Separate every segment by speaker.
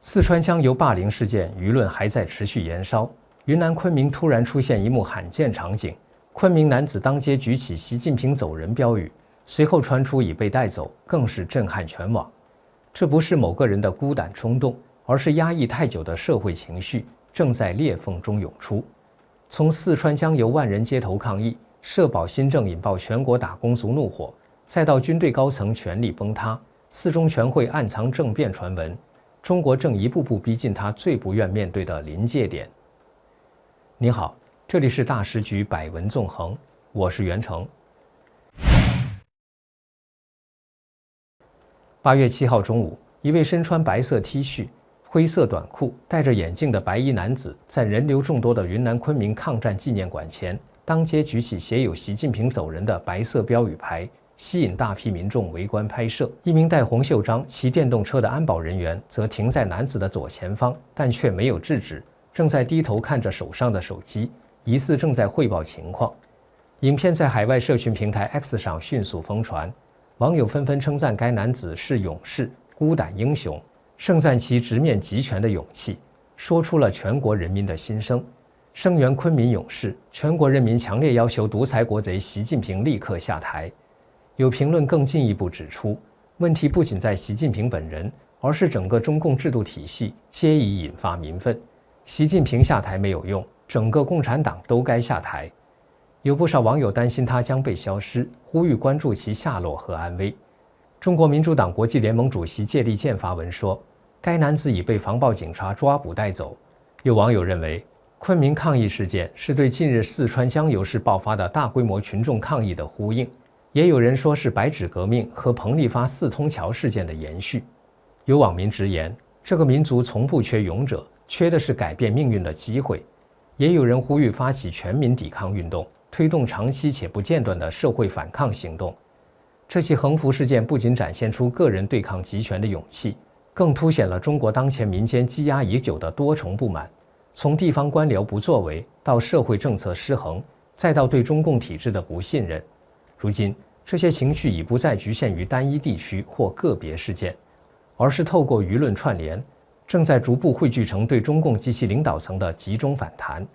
Speaker 1: 四川江油霸凌事件舆论还在持续延烧，云南昆明突然出现一幕罕见场景：昆明男子当街举起习近平走人标语，随后传出已被带走，更是震撼全网。这不是某个人的孤胆冲动，而是压抑太久的社会情绪正在裂缝中涌出。从四川江油万人街头抗议，社保新政引爆全国打工族怒火，再到军队高层权力崩塌，四中全会暗藏政变传闻，中国正一步步逼近他最不愿面对的临界点。您好，这里是大时局百闻纵横，我是袁成。8月7号中午，一位身穿白色 T 恤、灰色短裤、戴着眼镜的白衣男子，在人流众多的云南昆明抗战纪念馆前，当街举起写有习近平走人的白色标语牌，吸引大批民众围观拍摄。一名戴红袖章、骑电动车的安保人员则停在男子的左前方，但却没有制止，正在低头看着手上的手机，疑似正在汇报情况。影片在海外社群平台 X 上迅速疯传，网友纷纷称赞该男子是勇士、孤胆英雄，盛赞其直面极权的勇气，说出了全国人民的心声。声援昆明勇士，全国人民强烈要求独裁国贼习近平立刻下台。有评论更进一步指出，问题不仅在习近平本人，而是整个中共制度体系皆已引发民愤。习近平下台没有用，整个共产党都该下台。有不少网友担心他将被消失，呼吁关注其下落和安危。中国民主党国际联盟主席谢立健发文说，该男子已被防暴警察抓捕带走。有网友认为，昆明抗议事件是对近日四川江油市爆发的大规模群众抗议的呼应，也有人说是白纸革命和彭丽发四通桥事件的延续。有网民直言，这个民族从不缺勇者，缺的是改变命运的机会。也有人呼吁发起全民抵抗运动，推动长期且不间断的社会反抗行动。这起横幅事件不仅展现出个人对抗集权的勇气，更凸显了中国当前民间积压已久的多重不满，从地方官僚不作为到社会政策失衡，再到对中共体制的不信任。如今，这些情绪已不再局限于单一地区或个别事件，而是透过舆论串联，正在逐步汇聚成对中共及其领导层的集中反弹。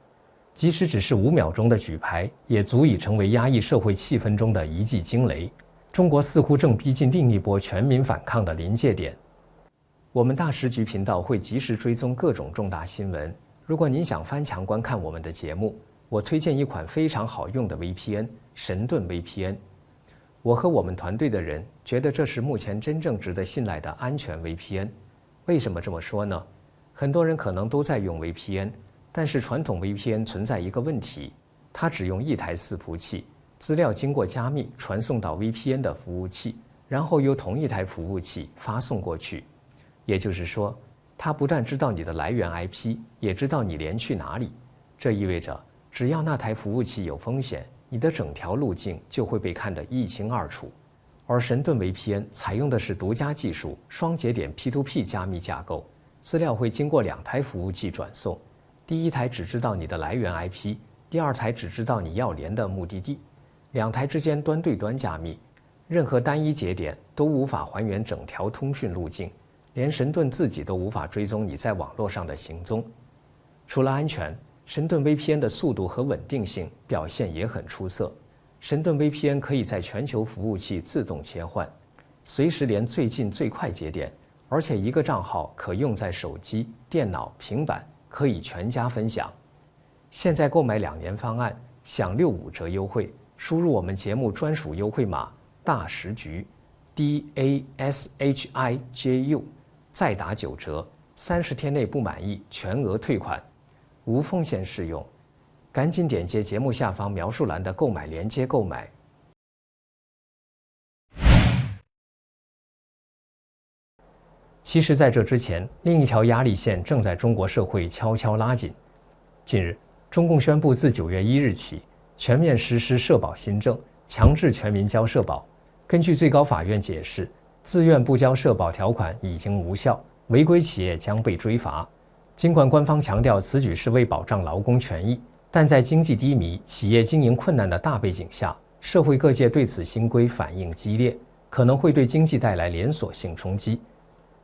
Speaker 1: 即使只是5秒钟的举牌，也足以成为压抑社会气氛中的一记惊雷。中国似乎正逼近另一波全民反抗的临界点。我们大时局频道会及时追踪各种重大新闻。如果您想翻墙观看我们的节目，我推荐一款非常好用的 VPN， 神盾 VPN。我和我们团队的人觉得这是目前真正值得信赖的安全 VPN。为什么这么说呢？很多人可能都在用 VPN， 但是传统 VPN 存在一个问题，它只用一台伺服器，资料经过加密传送到 VPN 的服务器，然后由同一台服务器发送过去。也就是说，它不但知道你的来源 IP， 也知道你连去哪里。这意味着，只要那台服务器有风险，你的整条路径就会被看得一清二楚。而神盾 VPN 采用的是独家技术，双节点 P2P 加密架构，资料会经过2台服务器转送，第一台只知道你的来源 IP， 第二台只知道你要连的目的地，2台之间端对端加密，任何单一节点都无法还原整条通讯路径，连神盾自己都无法追踪你在网络上的行踪。除了安全，神盾 VPN 的速度和稳定性表现也很出色。神盾 VPN 可以在全球服务器自动切换，随时连最近最快节点，而且一个账号可用在手机、电脑、平板，可以全家分享。现在购买2年方案，享65折优惠，输入我们节目专属优惠码大时局 DASHIJU， 再打9折，30天内不满意全额退款，无风险适用。赶紧点击节目下方描述栏的购买链接购买。其实在这之前，另一条压力线正在中国社会悄悄拉紧。近日，中共宣布自9月1日起全面实施社保新政，强制全民交社保。根据最高法院解释，自愿不交社保条款已经无效，违规企业将被追罚。尽管官方强调此举是为保障劳工权益，但在经济低迷、企业经营困难的大背景下，社会各界对此新规反应激烈，可能会对经济带来连锁性冲击。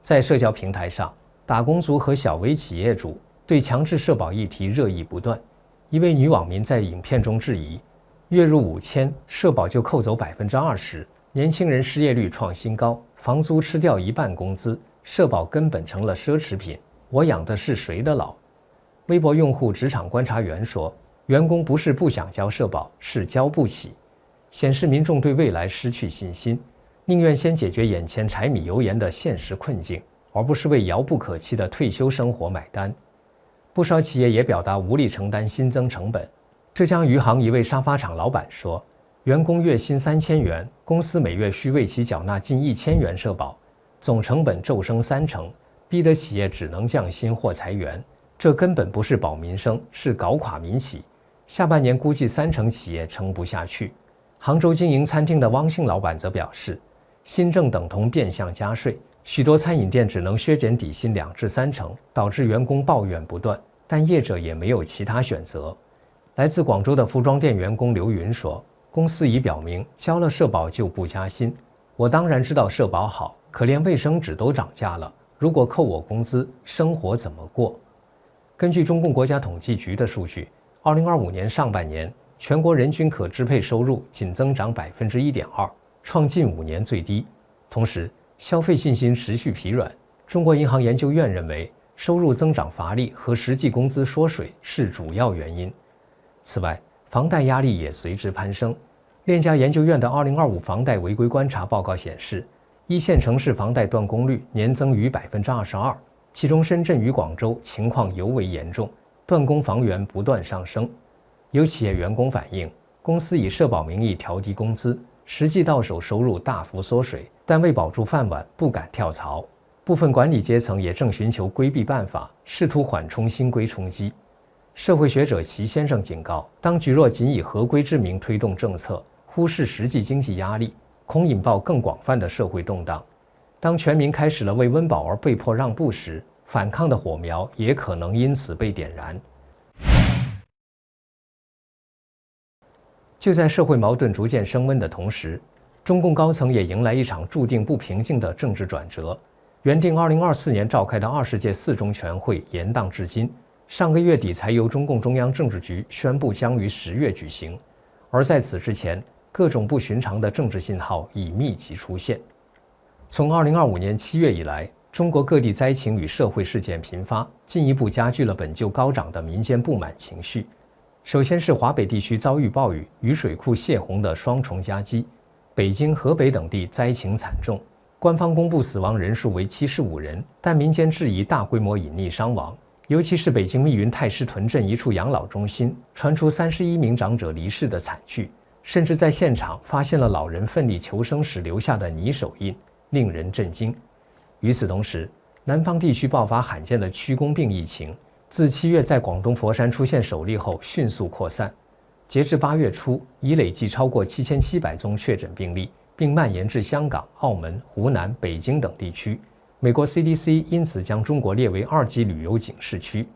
Speaker 1: 在社交平台上，打工族和小微企业主对强制社保议题热议不断。一位女网民在影片中质疑：月入5000，社保就扣走20%，年轻人失业率创新高，房租吃掉一半工资，社保根本成了奢侈品，我养的是谁的老？微博用户职场观察员说，员工不是不想交社保，是交不起，显示民众对未来失去信心，宁愿先解决眼前柴米油盐的现实困境，而不是为遥不可期的退休生活买单。不少企业也表达无力承担新增成本。浙江余杭一位沙发厂老板说，员工月薪3000元，公司每月需为其缴纳近1000元社保，总成本骤升30%，逼得企业只能降薪或裁员。这根本不是保民生，是搞垮民企。下半年估计30%企业撑不下去。杭州经营餐厅的汪姓老板则表示，新政等同变相加税，许多餐饮店只能削减底薪2至3成，导致员工抱怨不断，但业者也没有其他选择。来自广州的服装店员工刘云说，公司已表明交了社保就不加薪，我当然知道社保好，可连卫生纸都涨价了，如果扣我工资，生活怎么过？根据中共国家统计局的数据，2025年上半年全国人均可支配收入仅增长1.2%，创近5年最低。同时，消费信心持续疲软。中国银行研究院认为，收入增长乏力和实际工资缩水是主要原因。此外，房贷压力也随之攀升。链家研究院的2025房贷违规观察报告显示，一线城市房贷断供率年增逾22%。其中深圳与广州情况尤为严重，断供房源不断上升。有企业员工反映，公司以社保名义调低工资，实际到手收入大幅缩水，但为保住饭碗不敢跳槽。部分管理阶层也正寻求规避办法，试图缓冲新规冲击。社会学者齐先生警告，当局若仅以合规之名推动政策，忽视实际经济压力，恐引爆更广泛的社会动荡。当全民开始了为温饱而被迫让步时，反抗的火苗也可能因此被点燃。就在社会矛盾逐渐升温的同时，中共高层也迎来一场注定不平静的政治转折。原定2024年召开的20届4中全会延宕至今，上个月底才由中共中央政治局宣布将于10月举行。而在此之前，各种不寻常的政治信号已密集出现。从2025年7月以来，中国各地灾情与社会事件频发，进一步加剧了本就高涨的民间不满情绪。首先是华北地区遭遇暴雨与水库泄洪的双重夹击，北京、河北等地灾情惨重，官方公布死亡人数为75人，但民间质疑大规模隐匿伤亡。尤其是北京密云太师屯镇一处养老中心，传出31名长者离世的惨剧，甚至在现场发现了老人奋力求生时留下的泥手印，令人震惊。与此同时，南方地区爆发罕见的曲弓病疫情，自7月在广东佛山出现首例后迅速扩散，截至8月初，已累计超过7700宗确诊病例，并蔓延至香港、澳门、湖南、北京等地区。美国 CDC 因此将中国列为2级旅游警示区。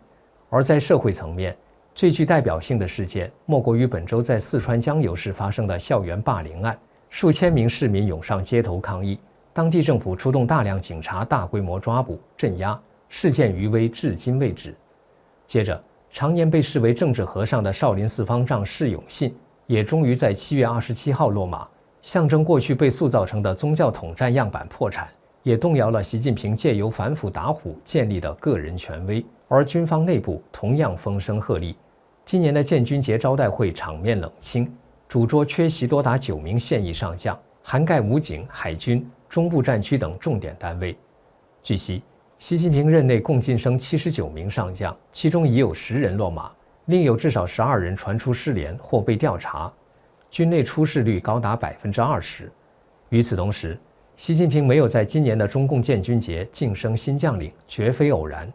Speaker 1: 而在社会层面，最具代表性的事件莫过于本周在四川江油市发生的校园霸凌案，数千名市民涌上街头抗议，当地政府出动大量警察大规模抓捕镇压，事件余威至今未止。接着，常年被视为政治和尚的少林寺方丈释永信也终于在7月27号落马，象征过去被塑造成的宗教统战样板破产，也动摇了习近平借由反腐打虎建立的个人权威。而军方内部同样风声鹤唳，今年的建军节招待会场面冷清，主桌缺席多达9名现役上将，涵盖武警、海军、中部战区等重点单位。据悉，习近平任内共晋升79名上将，其中已有10人落马，另有至少12人传出失联或被调查，军内出事率高达20%。与此同时，习近平没有在今年的中共建军节晋升新将领，绝非偶然。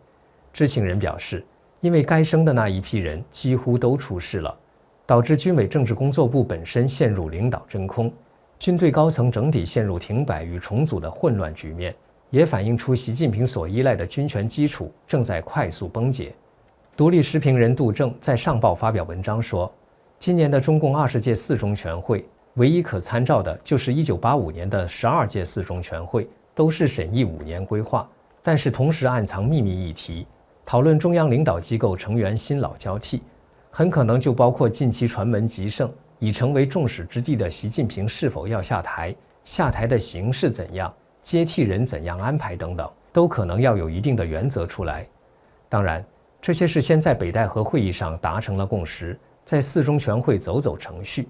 Speaker 1: 知情人表示，因为该升的那一批人几乎都出事了，导致军委政治工作部本身陷入领导真空，军队高层整体陷入停摆与重组的混乱局面，也反映出习近平所依赖的军权基础正在快速崩解。独立时评人杜正在上报发表文章说，今年的中共20届4中全会唯一可参照的就是1985年的12届4中全会，都是审议5年规划，但是同时暗藏秘密议题，讨论中央领导机构成员新老交替，很可能就包括近期传闻极盛，已成为众矢之的的习近平是否要下台，下台的形式怎样，接替人怎样安排等等，都可能要有一定的原则出来。当然，这些是先在北戴河会议上达成了共识，在四中全会走走程序。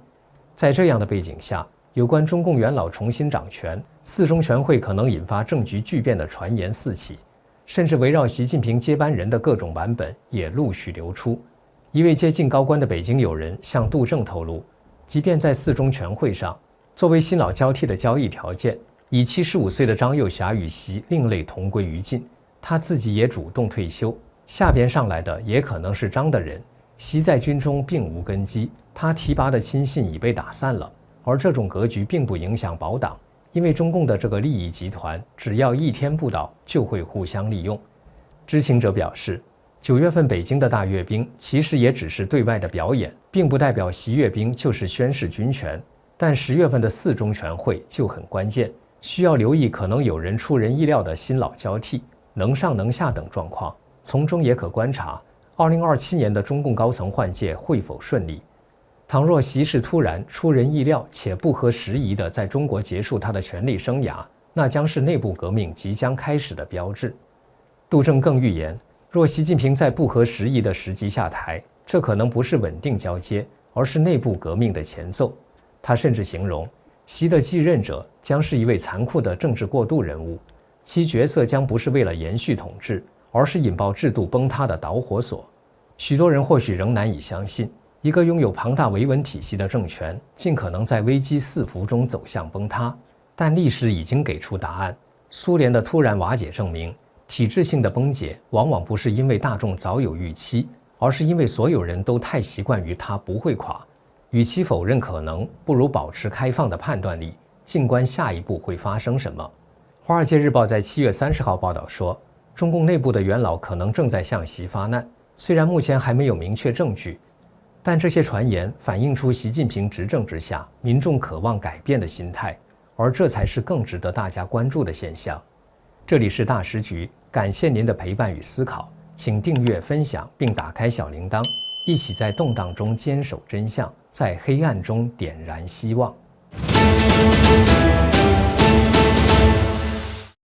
Speaker 1: 在这样的背景下，有关中共元老重新掌权，四中全会可能引发政局巨变的传言四起，甚至围绕习近平接班人的各种版本也陆续流出。一位接近高官的北京友人向杜正透露，即便在四中全会上，作为新老交替的交易条件，以75岁的张又侠与习另类同归于尽，他自己也主动退休，下边上来的也可能是张的人。习在军中并无根基，他提拔的亲信已被打散了。而这种格局并不影响保党，因为中共的这个利益集团只要一天不倒，就会互相利用。知情者表示，9月份北京的大阅兵其实也只是对外的表演，并不代表习阅兵就是宣示军权。但10月份的四中全会就很关键，需要留意可能有人出人意料的新老交替，能上能下等状况，从中也可观察2027年的中共高层换届会否顺利。倘若习是突然出人意料且不合时宜地在中国结束他的权力生涯，那将是内部革命即将开始的标志。杜正更预言，若习近平在不合时宜的时机下台，这可能不是稳定交接，而是内部革命的前奏。他甚至形容，习的继任者将是一位残酷的政治过渡人物，其角色将不是为了延续统治，而是引爆制度崩塌的导火索。许多人或许仍难以相信，一个拥有庞大维稳体系的政权尽可能在危机四伏中走向崩塌，但历史已经给出答案。苏联的突然瓦解证明，体制性的崩解往往不是因为大众早有预期，而是因为所有人都太习惯于它不会垮。与其否认可能，不如保持开放的判断力，静观下一步会发生什么。《华尔街日报》在7月30号报道说，中共内部的元老可能正在向习发难，虽然目前还没有明确证据，但这些传言反映出习近平执政之下民众渴望改变的心态，而这才是更值得大家关注的现象。这里是大时局，感谢您的陪伴与思考，请订阅、分享并打开小铃铛，一起在动荡中坚守真相，在黑暗中点燃希望。